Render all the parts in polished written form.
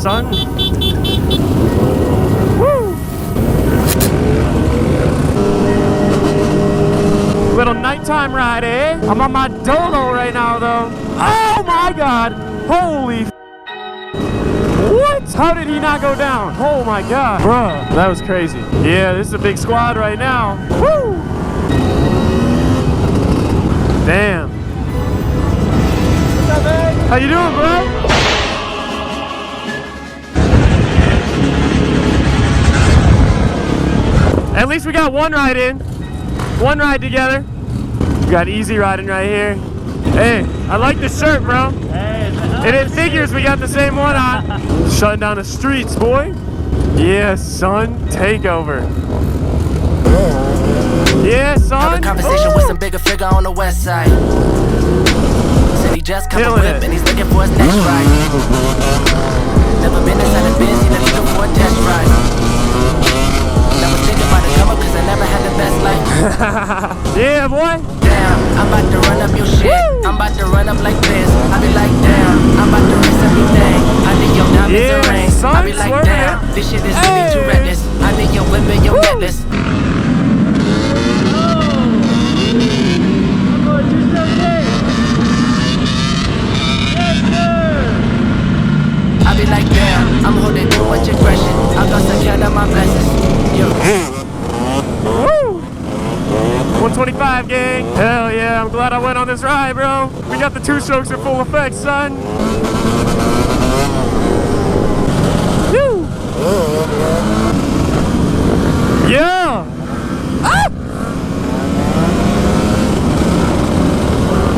son. Woo! Little nighttime ride, eh? I'm on my dolo right now, though. Oh my God! Holy what? How did he not go down? Oh my God. Bruh, that was crazy. Yeah, this is a big squad right now. Woo! Damn. What's up, man? How you doing, bro? At least we got one ride in. One ride together. We got easy riding right here. Hey, I like the shirt, bro. And it figures we got the same one on. Shutting down the streets, boy. Yeah, son. Take over. Yeah, son. Have a conversation with some bigger figure on the west side. Said he just come whip and he's looking for his next ride. Never been inside a Benz, he looking for a test ride. Never thinking about the come up cause I never had the best life. Yeah, boy. Damn, I'm about to run up your shit. Woo! I'm about to run up like this. I be like, damn, I'm about to risk everything. I need your diamonds and rings. I be like, damn, this shit is really too reckless. I need your whip and your necklace. I be like, damn, I'm holding too much aggression. I lost account of my blessings. Yo. Woo! 125 gang. Hell yeah, I'm glad I went on this ride, bro. We got the two strokes in full effect, son. Woo! Yeah! Ah!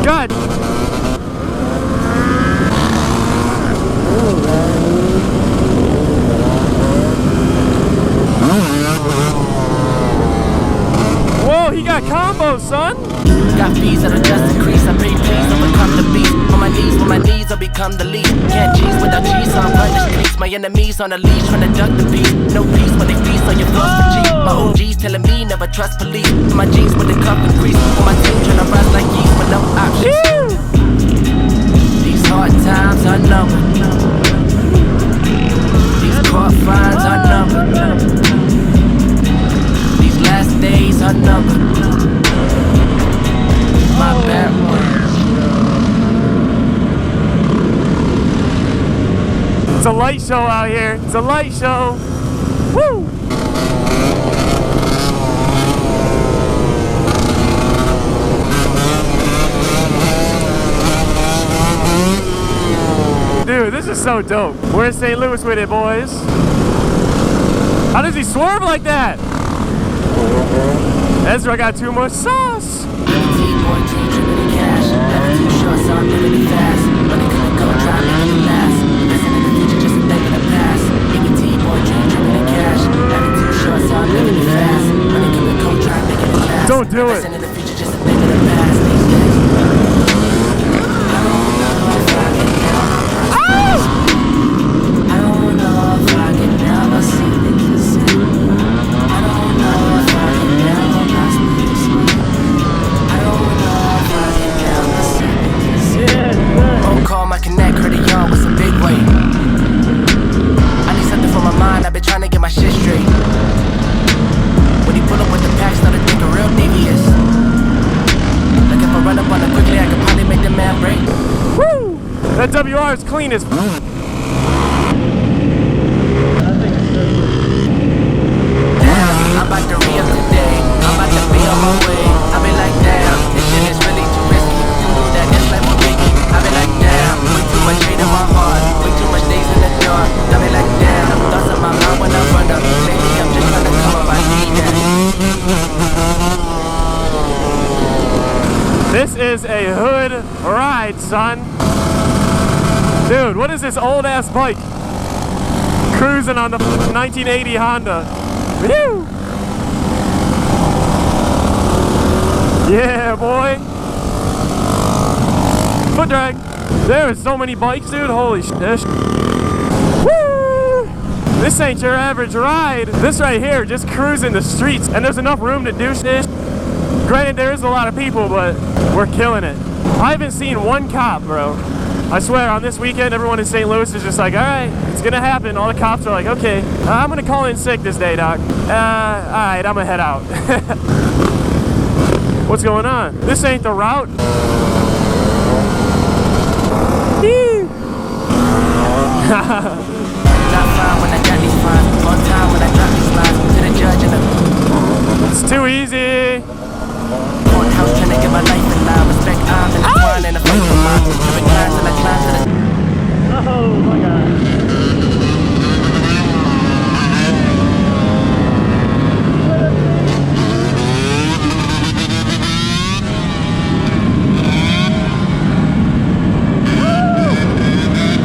God. Whoa, he got combos, son. Got fees that are just increase. I pay please, overcome the beast. On my knees, I'll become the least. Can't cheese without cheese, so I'm running the streets. My enemies on a leash, trying to duck the beat. No peace when they feast on your floors for cheap. My OGs telling me never trust police. My jeans with the cuff and crease. On my team trying to rise like yeast with no options. These hard times are numbered. These court fines are numbered. These last days are numbered. My bad words. It's a light show out here. It's a light show. Woo! Dude, this is so dope. We're in St. Louis with it, boys. How does he swerve like that? Ezra got too much sauce. EBT Boi, tripping cash. Never too short, so I'm living it fast. Money couldn't go, try making it last. Listen in the future, just a thing in the past. EBT Boi, tripping cash. Never too short, so I'm living it fast. Money couldn't go, try making it last. Don't do it. Listen in the future, just a thing in the past. These days. I don't know if I can never see the kissing. I don't know if I can never pass me the smile. I don't know if I can never see the kissing. On call, my connect, heard it young with some big weight. I need something for my mind, I've been trying to get my shit straight. When he pull up with the pack, started thinking real devious. Like if I run up on it quickly, I could probably make the man break. Woo! That WR is clean as I'm about to re-up today. I'm about to be on my way. I be like, damn, this shit is really too risky. That is like my Ricky. I be like, damn, way too much hate in my heart. Way too much days in the dark. I be like, damn, thoughts in my mind when I run up. Lately I'm just trying to come up, I need that. This is a hood ride, son. Dude, what is this old ass bike? Cruising on the 1980 Honda. Woo! Yeah, boy. Foot drag. There are so many bikes, dude. Holy shit. Woo! This ain't your average ride. This right here, just cruising the streets. And there's enough room to do shit. Granted, there is a lot of people, but we're killing it. I haven't seen one cop, bro. I swear, on this weekend, everyone in St. Louis is just like, all right, it's gonna happen. All the cops are like, okay, I'm gonna call in sick this day, doc. All right, I'm gonna head out. What's going on? This ain't the route. It's too easy. Trying to get my life in line. Respect, I'm in the twine and the fight for mine. Every time till I climb to the. Oh my god.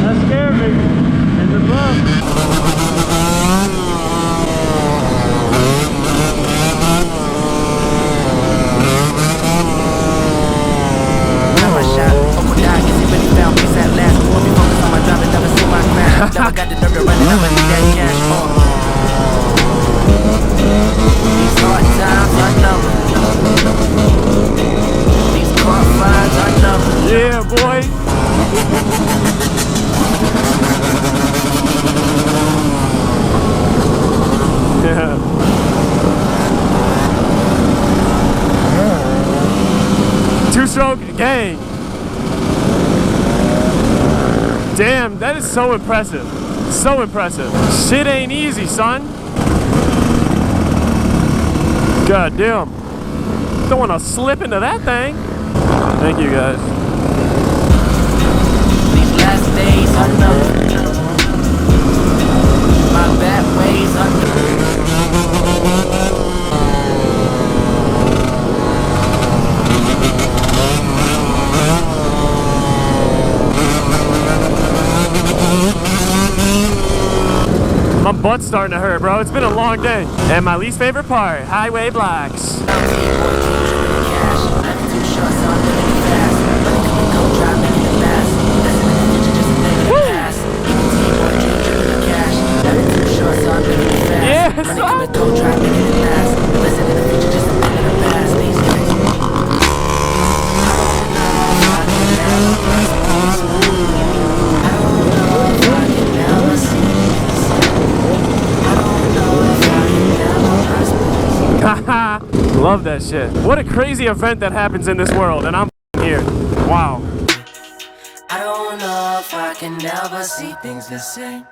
That scared me. In the bump. Never got the nerve to run it, I'ma need that cash on. These hard times are numbered. These car fines are numbered. Yeah, boy. Yeah. Two-stroke gang. Damn, that is so impressive. So impressive. Shit ain't easy, son. God damn. Don't want to slip into that thing. Thank you, guys. These last days are numbered. My bad ways are My butt's starting to hurt, bro. It's been a long day. And my least favorite part, highway blocks. Love that shit. What a crazy event that happens in this world, and I'm here. Wow. I don't know if I can ever see things the same.